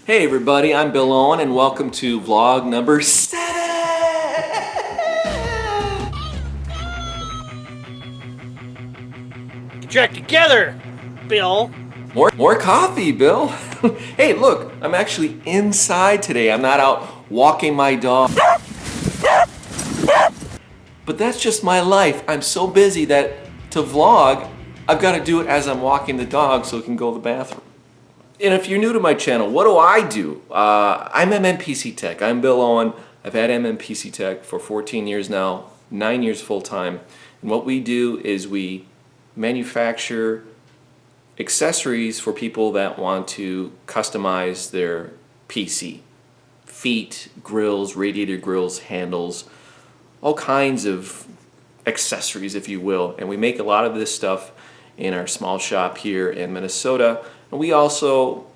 Hey everybody, I'm Bill Owen and welcome to vlog number 7! Get your act together, Bill! More coffee, Bill! Hey look, I'm actually inside today. I'm not out walking my dog. But that's just my life. I'm so busy that to vlog, I've got to do it as I'm walking the dog so it can go to the bathroom. And if you're new to my channel, what do? I'm Mnpctech. I'm Bill Owen. I've had Mnpctech for 14 years now, 9 years full time. And what we do is we manufacture accessories for people that want to customize their PC. Feet, grills, radiator grills, handles, all kinds of accessories, if you will. And we make a lot of this stuff in our small shop here in Minnesota. And we also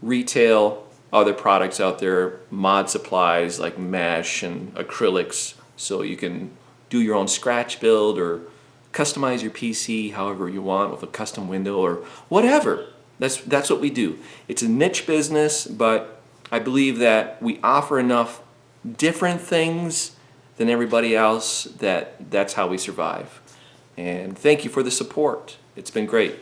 retail other products out there, mod supplies like mesh and acrylics, so you can do your own scratch build or customize your PC however you want with a custom window or whatever. That's what we do. It's a niche business, but I believe that we offer enough different things than everybody else that's how we survive. And thank you for the support. It's been great.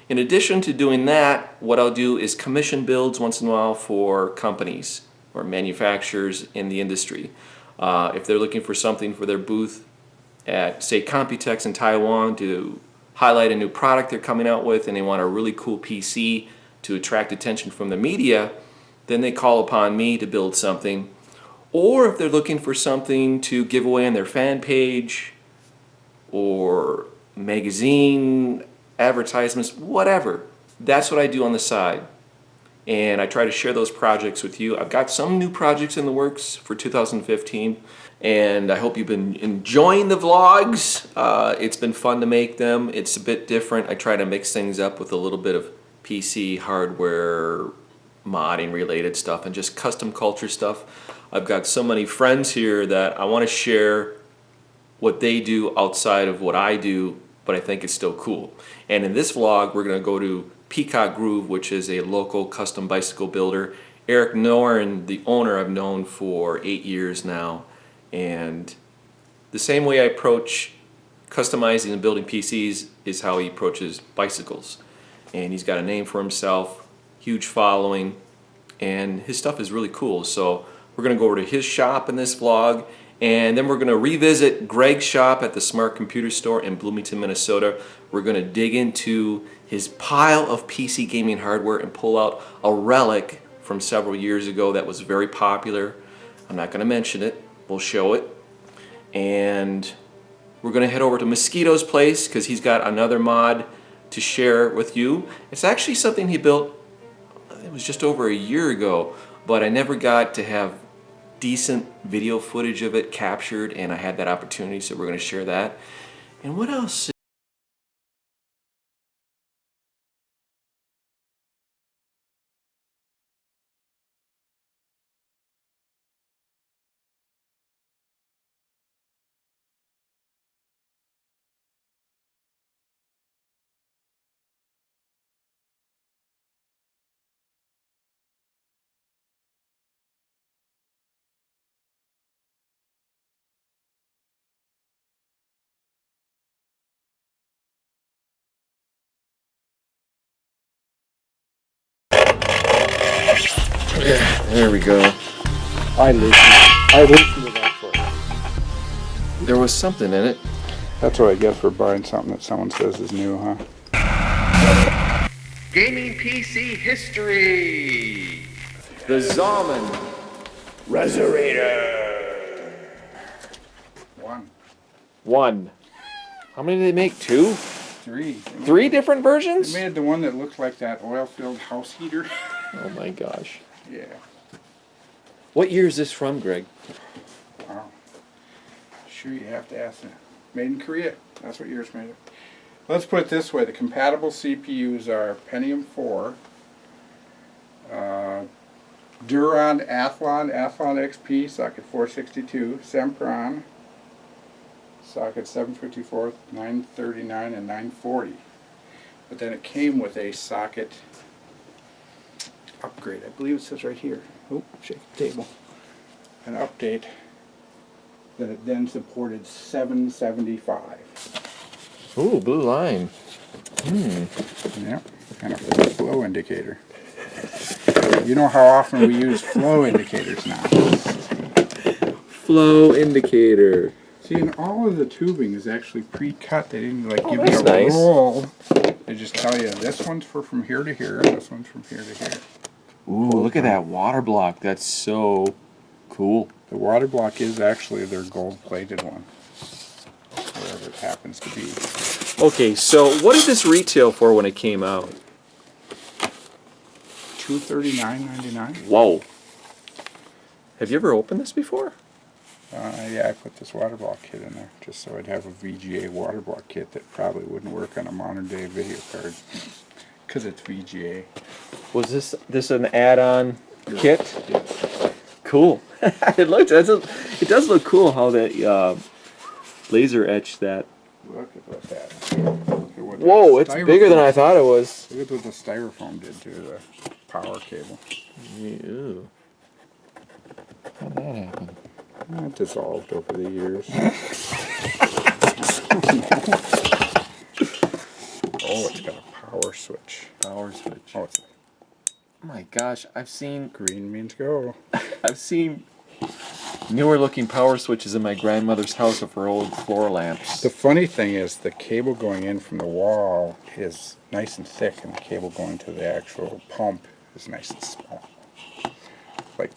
In addition to doing that, what I'll do is commission builds once in a while for companies or manufacturers in the industry. If they're looking for something for their booth at, say, Computex in Taiwan to highlight a new product they're coming out with and they want a really cool PC to attract attention from the media, then they call upon me to build something. Or if they're looking for something to give away on their fan page or magazine advertisements, whatever. That's what I do on the side. And I try to share those projects with you. I've got some new projects in the works for 2015, and I hope you've been enjoying the vlogs. It's been fun to make them. It's a bit different. I try to mix things up with a little bit of PC hardware, modding related stuff, and just custom culture stuff. I've got so many friends here that I want to share what they do outside of what I do, but I think it's still cool. And in this vlog, we're going to go to Peacock Groove, which is a local custom bicycle builder. Eric Noren, the owner, I've known for 8 years now. And the same way I approach customizing and building PCs is how he approaches bicycles. And he's got a name for himself, huge following, and his stuff is really cool. So we're going to go over to his shop in this vlog. And then we're going to revisit Greg's shop at the Smart Computer Store in Bloomington, Minnesota. We're going to dig into his pile of PC gaming hardware and pull out a relic from several years ago that was very popular. I'm not going to mention it. We'll show it. And we're going to head over to Mosquito's place because he's got another mod to share with you. It's actually something he built, it was just over a year ago, but I never got to have decent video footage of it captured, and I had that opportunity, so we're going to share that. And what else? Yeah, there we go. I listened to that first. There was something in it. That's what I get for buying something that someone says is new, huh? Gaming PC history. The ZALMAN Resonator. One. How many did they make? 2? 3. 3 different versions? They made the one that looked like that oil-filled house heater. Oh my gosh. Yeah. What year is this from, Greg? Wow. Sure, you have to ask that. Made in Korea. That's what yours made it. Let's put it this way. The compatible CPUs are Pentium 4, Duron Athlon XP, socket 462, Sempron, socket 754, 939, and 940. But then it came with a socket up upgrade. I believe it says right here. Oh, shake the table. An update that it then supported 775. Ooh, blue line. Yeah, and a flow indicator. You know how often we use flow indicators now. Flow indicator. See, and all of the tubing is actually pre-cut. They didn't like give you that's a nice. roll. They just tell you this one's from here to here, and this one's from here to here. Ooh, look at that water block. That's so cool. The water block is actually their gold-plated one, wherever it happens to be. Okay, so what did this retail for when it came out? $239.99. Whoa. Have you ever opened this before? Yeah, I put this water block kit in there just so I'd have a VGA water block kit that probably wouldn't work on a modern day video card because it's VGA. Was this an add-on kit? Yes. Cool. It does look cool how that laser etched that. Look at what that. Look at what Whoa, that it's bigger than styrofoam- I thought it was. Look at what the styrofoam did to the power cable. Ew. How'd that happen? It dissolved over the years. Oh, it's got a power switch. Power switch. Oh, it's Oh my gosh, I've seen green means go. newer looking power switches in my grandmother's house of her old floor lamps. The funny thing is the cable going in from the wall is nice and thick, and the cable going to the actual pump is nice and small. Like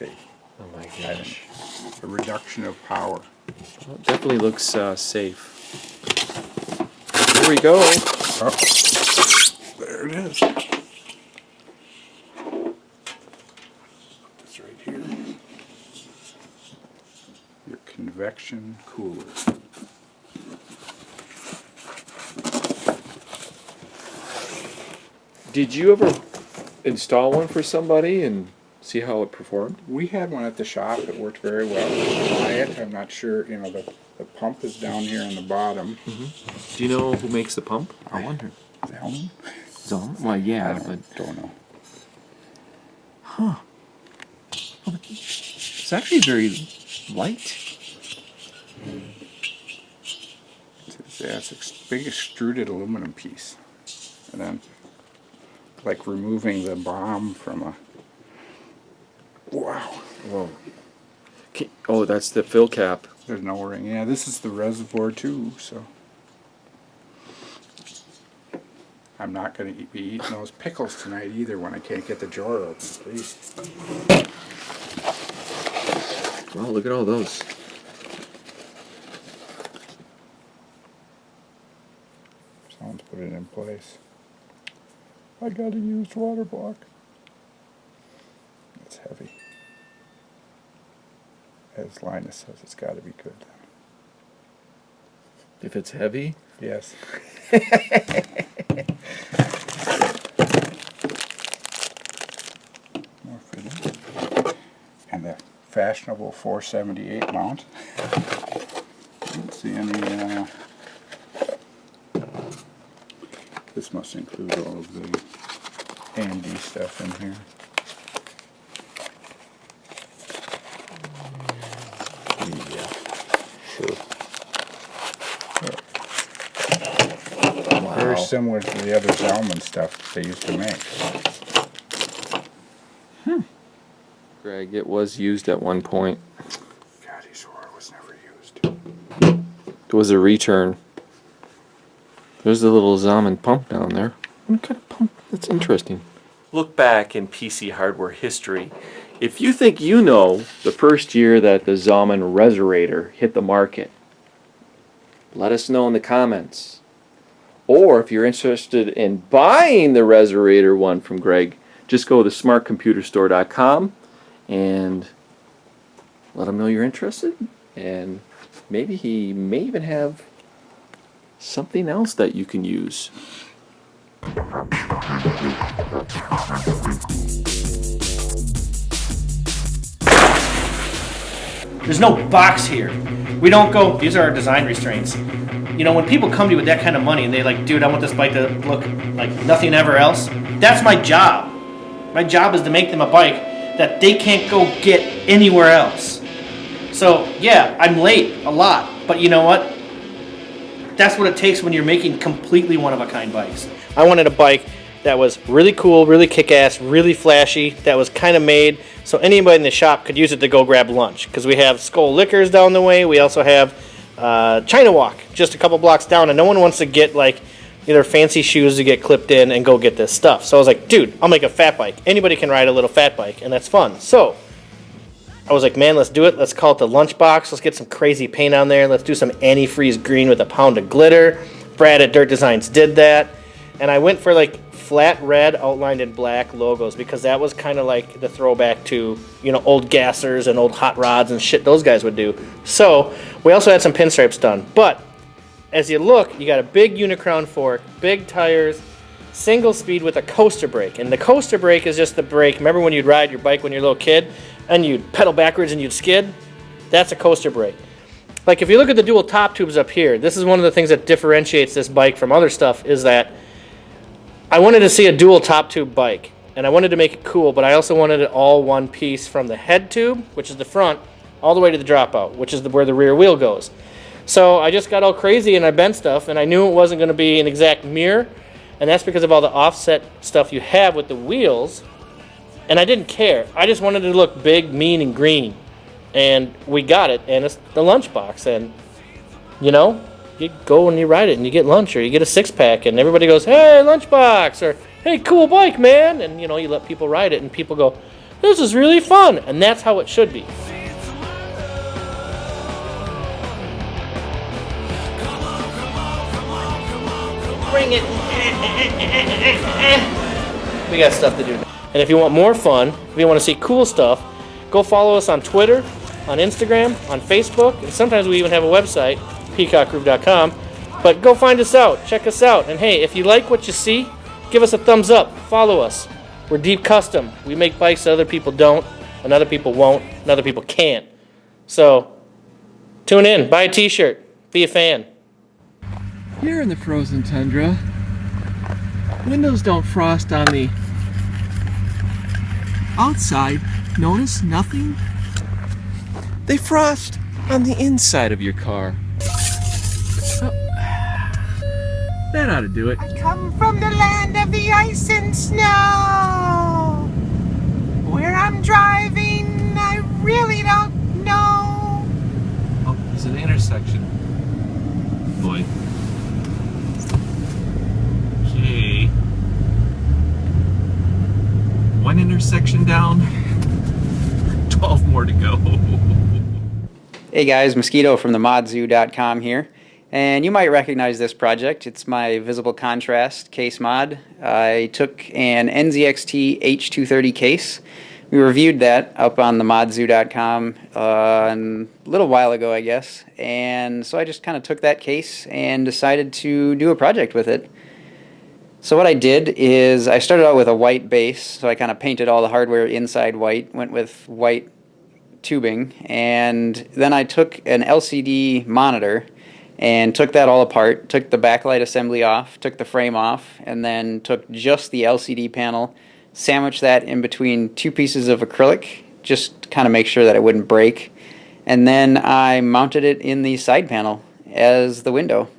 Oh my gosh. a reduction of power. Well, it definitely looks safe. Here we go. Oh, there it is. It's right here. Your convection cooler. Did you ever install one for somebody and see how it performed? We had one at the shop. It worked very well. Quiet. I'm not sure. You know, the pump is down here in the bottom. Do you know who makes the pump? I wonder. ZALMAN? ZALMAN? Well, yeah, but Don't know. it's actually very light. It's a big extruded aluminum piece, and then like removing the bomb from a. Wow. Whoa. Oh, that's the fill cap. There's no ring. Yeah, this is the reservoir too. So I'm not going to be eating those pickles tonight either when I can't get the drawer open. Please. Wow, look at all those. Someone's put it in place. I got a used water block. It's heavy. As Linus says, it's got to be good then. If it's heavy? Yes. More fitting. And the fashionable 478 mount. I don't see any. This must include all of the AMD stuff in here. Yeah, sure. Wow. Very similar to the other ZALMAN stuff they used to make. Greg, it was used at one point. God, he swore it was never used. It was a return. There's the little ZALMAN pump down there. What kind of pump? That's interesting. Look back in PC hardware history. If you think you know the first year that the ZALMAN Resorator hit the market, let us know in the comments. Or if you're interested in buying the Resorator one from Greg, just go to smartcomputerstore.com and let him know you're interested. And maybe he may even have something else that you can use. There's no box here. We don't go, these are our design restraints. You know, when people come to you with that kind of money and they like, dude, I want this bike to look like nothing ever else, that's my job. My job is to make them a bike that they can't go get anywhere else. So yeah, I'm late a lot, but you know what? That's what it takes when you're making completely one-of-a-kind bikes. I wanted a bike that was really cool, really kick-ass, really flashy, that was kind of made so anybody in the shop could use it to go grab lunch. Because we have Skull Liquors down the way, we also have China Walk just a couple blocks down, and no one wants to get like either fancy shoes to get clipped in and go get this stuff. So I was like, dude, I'll make a fat bike. Anybody can ride a little fat bike, and that's fun. So I was like, man, let's do it. Let's call it the Lunchbox. Let's get some crazy paint on there. Let's do some antifreeze green with a pound of glitter. Brad at Dirt Designs did that. And I went for like flat red outlined in black logos because that was kind of like the throwback to, you know, old gassers and old hot rods and shit those guys would do. So we also had some pinstripes done. But as you look, you got a big Unicrown fork, big tires, single speed with a coaster brake. And the coaster brake is just the brake. Remember when you'd ride your bike when you're a little kid and you'd pedal backwards and you'd skid? That's a coaster brake. Like if you look at the dual top tubes up here, this is one of the things that differentiates this bike from other stuff is that I wanted to see a dual top tube bike. And I wanted to make it cool, but I also wanted it all one piece from the head tube, which is the front, all the way to the dropout, which is where the rear wheel goes. So I just got all crazy and I bent stuff, and I knew it wasn't going to be an exact mirror, and that's because of all the offset stuff you have with the wheels, and I didn't care. I just wanted it to look big, mean, and green, and we got it, and it's the Lunchbox, and, you know, you go and you ride it, and you get lunch, or you get a six-pack, and everybody goes, hey, Lunchbox, or hey, cool bike, man, and, you know, you let people ride it, and people go, this is really fun, and that's how it should be. Bring it. We got stuff to do. And if you want more fun, if you want to see cool stuff, go follow us on Twitter, on Instagram, on Facebook, and sometimes we even have a website, peacockgroove.com. But go find us out, check us out, and hey, if you like what you see, give us a thumbs up, follow us. We're Deep Custom. We make bikes that other people don't, and other people won't, and other people can't. So, tune in, buy a t-shirt, be a fan. Here in the frozen tundra, windows don't frost on the outside. Notice nothing? They frost on the inside of your car. Oh, that ought to do it. I come from the land of the ice and snow. Where I'm driving, I really don't know. Oh, there's an intersection. Boy. Okay. One intersection down, 12 more to go. Hey guys, Mosquito from the modzoo.com here, and you might recognize this project. It's my visible contrast case mod. I took an NZXT H230 case. We reviewed that up on the modzoo.com a little while ago, I guess, and so I just kind of took that case and decided to do a project with it. So what I did is I started out with a white base, so I kind of painted all the hardware inside white, went with white tubing, and then I took an LCD monitor and took that all apart, took the backlight assembly off, took the frame off, and then took just the LCD panel, sandwiched that in between two pieces of acrylic, just to kind of make sure that it wouldn't break, and then I mounted it in the side panel as the window.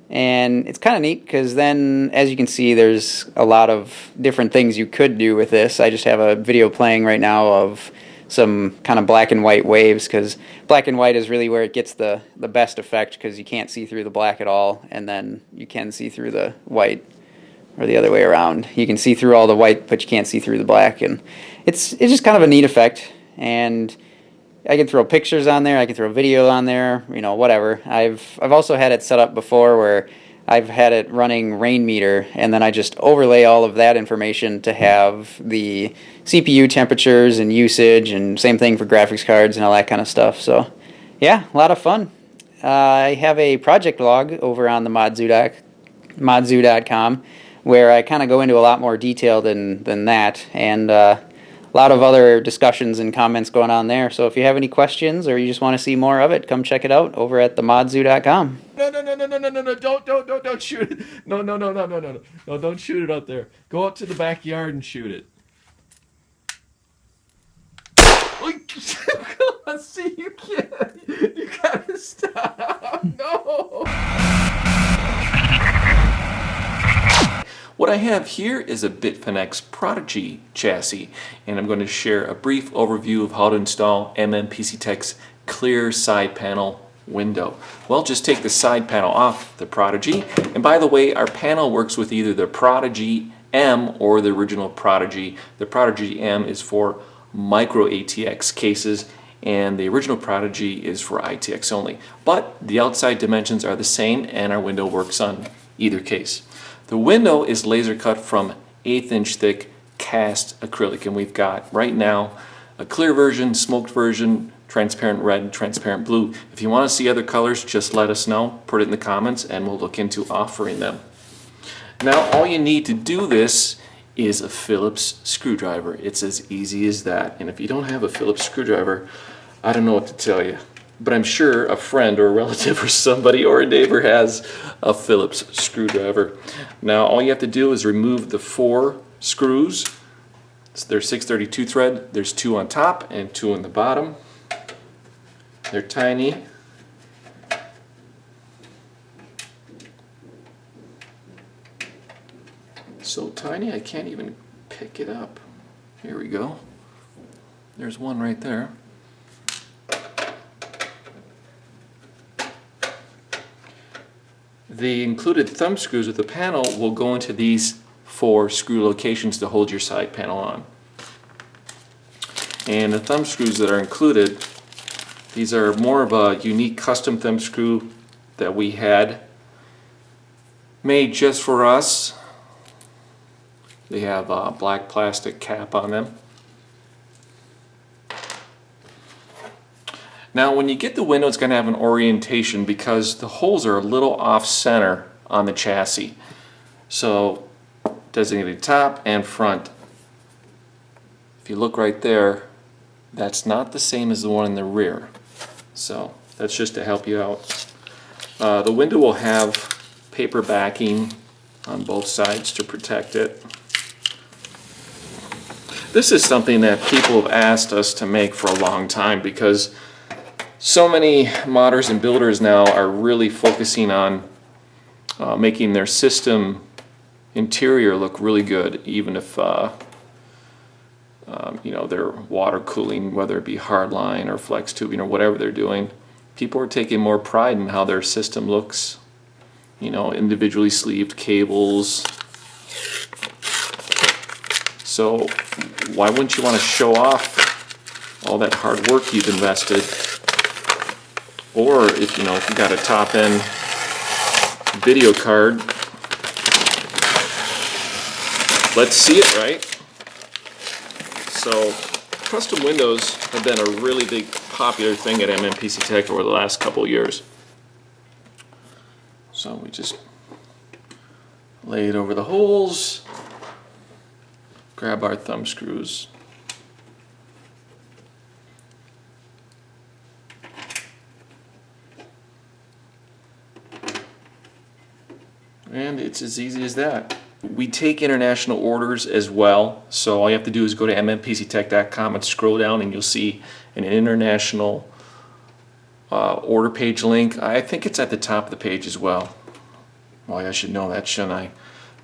And it's kind of neat because then, as you can see, there's a lot of different things you could do with this. I just have a video playing right now of some kind of black and white waves, because black and white is really where it gets the best effect, because you can't see through the black at all, and then you can see through the white, or the other way around. You can see through all the white, but you can't see through the black, and it's just kind of a neat effect. And I can throw pictures on there, I can throw video on there, you know, whatever. I've also had it set up before where I've had it running rain meter, and then I just overlay all of that information to have the CPU temperatures and usage, and same thing for graphics cards and all that kind of stuff. So yeah, a lot of fun. I have a project log over on the modzoo.com where I kind of go into a lot more detail than that, and a lot of other discussions and comments going on there. So if you have any questions or you just want to see more of it, come check it out over at themodzoo.com. No, don't shoot it. No, don't shoot it up there. Go out to the backyard and shoot it. See, you can't. You gotta stop. No. What I have here is a Bitfenix Prodigy chassis, and I'm going to share a brief overview of how to install Mnpctech's clear side panel window. Well, just take the side panel off the Prodigy, and by the way, our panel works with either the Prodigy M or the original Prodigy. The Prodigy M is for micro ATX cases, and the original Prodigy is for ITX only. But the outside dimensions are the same, and our window works on either case. The window is laser cut from 1/8 inch thick cast acrylic, and we've got right now a clear version, smoked version, transparent red, transparent blue. If you want to see other colors, just let us know, put it in the comments, and we'll look into offering them. Now all you need to do this is a Phillips screwdriver. It's as easy as that. And if you don't have a Phillips screwdriver, I don't know what to tell you. But I'm sure a friend or a relative or somebody or a neighbor has a Phillips screwdriver. Now all you have to do is remove the 4 screws. So they're 632 thread. There's 2 on top and 2 on the bottom. They're tiny. So tiny I can't even pick it up. Here we go. There's one right there. The included thumb screws with the panel will go into these 4 screw locations to hold your side panel on. And the thumb screws that are included, these are more of a unique custom thumb screw that we had made just for us. They have a black plastic cap on them. Now when you get the window, it's going to have an orientation because the holes are a little off center on the chassis. So designated top and front. If you look right there, that's not the same as the one in the rear. So that's just to help you out. The window will have paper backing on both sides to protect it. This is something that people have asked us to make for a long time because so many modders and builders now are really focusing on making their system interior look really good, even if you know, they're water cooling, whether it be hardline or flex tubing or whatever they're doing. People are taking more pride in how their system looks. You know, individually sleeved cables. So why wouldn't you want to show off all that hard work you've invested? Or if you got a top-end video card, let's see it, right? So custom windows have been a really big popular thing at Mnpctech over the last couple of years. So we just lay it over the holes, grab our thumb screws. And it's as easy as that. We take international orders as well, so all you have to do is go to MNPCtech.com and scroll down and you'll see an international order page link. I think it's at the top of the page as well. Well, I should know that, shouldn't I?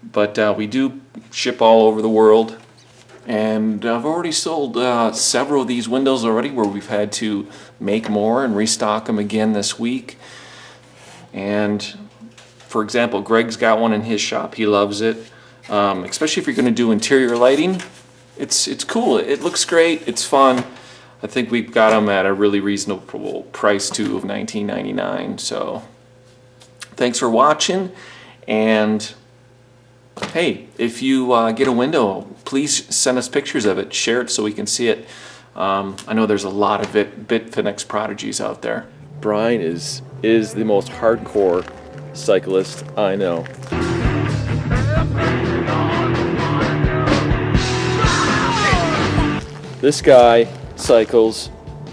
But we do ship all over the world, and I've already sold several of these windows already where we've had to make more and restock them again this week. And for example, Greg's got one in his shop. He loves it, especially if you're going to do interior lighting. It's cool. It looks great. It's fun. I think we've got them at a really reasonable price too of $19.99. So thanks for watching, and hey, if you get a window, please send us pictures of it. Share it so we can see it. I know there's a lot of Bitfenix prodigies out there. Brian is the most hardcore cyclist I know. This guy cycles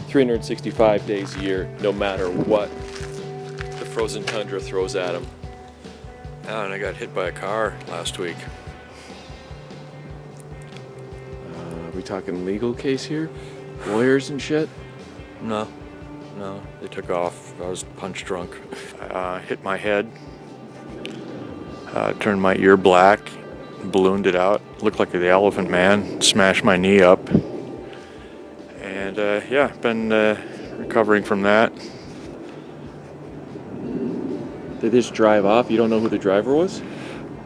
365 days a year, no matter what the frozen tundra throws at him. Yeah, and I got hit by a car last week. Are we talking legal case here? Lawyers and shit? No, they took off. I was punch drunk. Hit my head, turned my ear black, ballooned it out. Looked like the Elephant Man. Smashed my knee up. And yeah, been recovering from that. Did they just drive off? You don't know who the driver was?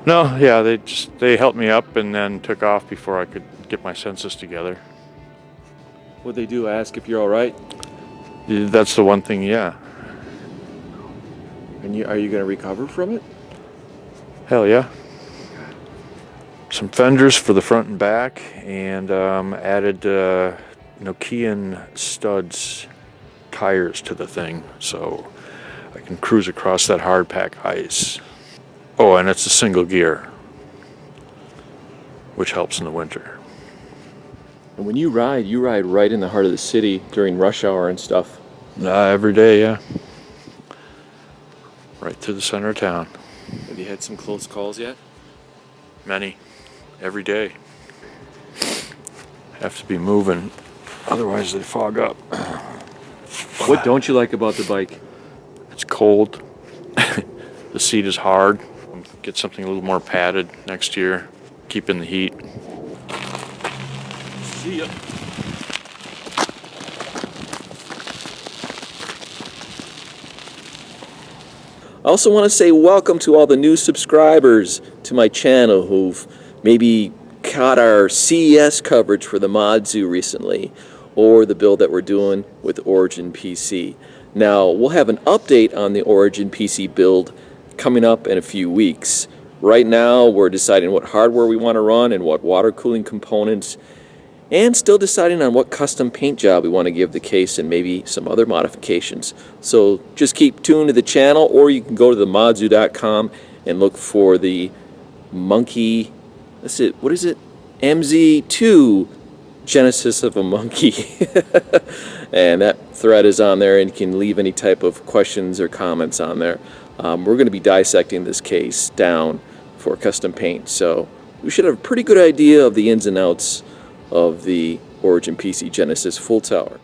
No, yeah, they helped me up and then took off before I could get my senses together. What'd they do? Ask if you're all right? That's the one thing, yeah. And are you going to recover from it? Hell yeah. Some fenders for the front and back, and added Nokian studs tires to the thing, so I can cruise across that hard pack ice. Oh, and it's a single gear, which helps in the winter. And when you ride right in the heart of the city during rush hour and stuff. Every day, yeah. Right through the center of town. Have you had some close calls yet? Many. Every day. Have to be moving, otherwise they fog up. What don't you like about the bike? It's cold. The seat is hard. Get something a little more padded next year. Keep in the heat. See ya. I also want to say welcome to all the new subscribers to my channel who've maybe caught our CES coverage for the Mod Zoo recently, or the build that we're doing with Origin PC. Now, we'll have an update on the Origin PC build coming up in a few weeks. Right now, we're deciding what hardware we want to run and what water cooling components, and still deciding on what custom paint job we want to give the case and maybe some other modifications. So just keep tuned to the channel, or you can go to themodzoo.com and look for the monkey, what is it? MZ2 Genesis of a Monkey. And that thread is on there, and you can leave any type of questions or comments on there. We're going to be dissecting this case down for custom paint, so we should have a pretty good idea of the ins and outs of the Origin PC Genesis full tower.